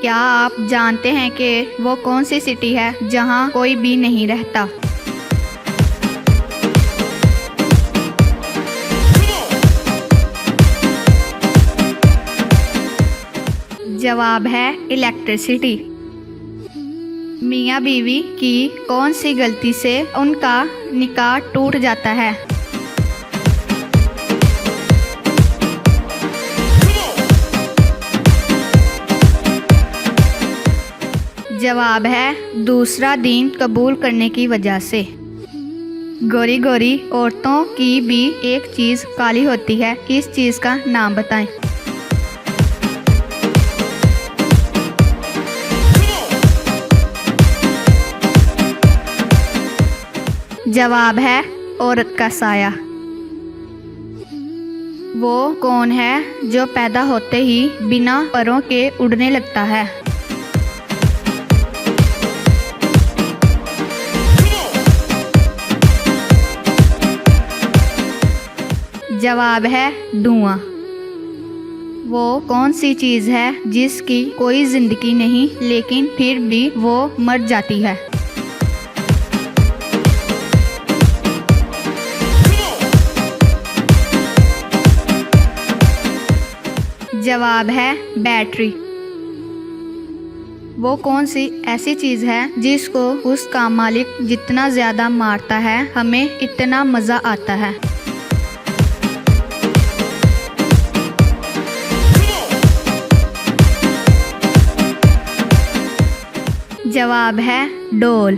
क्या आप जानते हैं कि वो कौन सी सिटी है जहाँ कोई भी नहीं रहता? जवाब है इलेक्ट्रिसिटी। मियाँ बीवी की कौन सी गलती से उनका निकाह टूट जाता है? जवाब है दूसरा दीन कबूल करने की वजह से। गोरी गोरी औरतों की भी एक चीज़ काली होती है, इस चीज़ का नाम बताएं। जवाब है औरत का साया। वो कौन है जो पैदा होते ही बिना परों के उड़ने लगता है? जवाब है धुआं। वो कौन सी चीज़ है जिसकी कोई जिंदगी नहीं लेकिन फिर भी वो मर जाती है? जवाब है बैटरी। वो कौन सी ऐसी चीज़ है जिसको उसका मालिक जितना ज़्यादा मारता है हमें इतना मज़ा आता है? जवाब है डोल।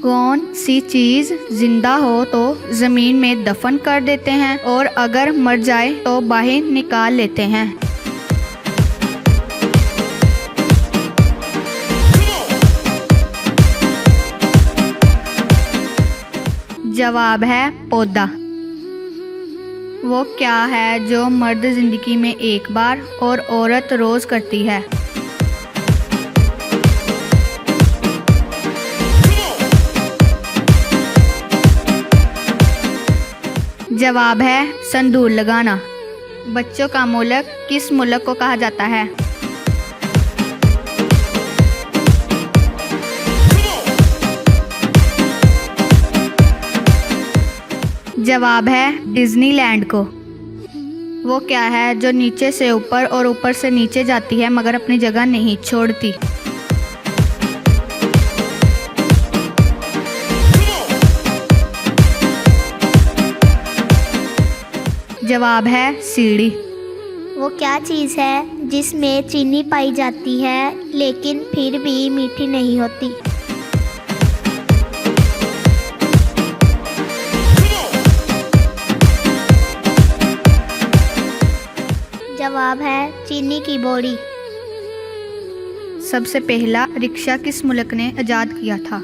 कौन सी चीज़ जिंदा हो तो ज़मीन में दफन कर देते हैं और अगर मर जाए तो बाहर निकाल लेते हैं? जवाब है पौधा। वो क्या है जो मर्द जिंदगी में एक बार और औरत रोज़ करती है? जवाब है संदूर लगाना। बच्चों का मुल्क किस मुल्क को कहा जाता है? जवाब है डिज्नीलैंड को। वो क्या है जो नीचे से ऊपर और ऊपर से नीचे जाती है मगर अपनी जगह नहीं छोड़ती? जवाब है सीढ़ी। वो क्या चीज़ है जिसमें चीनी पाई जाती है लेकिन फिर भी मीठी नहीं होती? जवाब है चीनी की बोरी। सबसे पहला रिक्शा किस मुल्क ने आज़ाद किया था?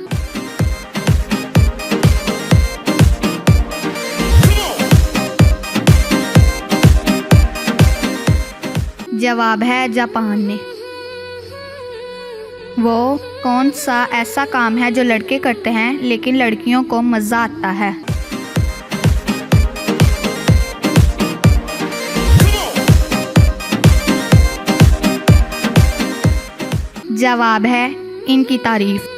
जवाब है जापान ने। वो कौन सा ऐसा काम है जो लड़के करते हैं लेकिन लड़कियों को मज़ा आता है? जवाब है इनकी तारीफ।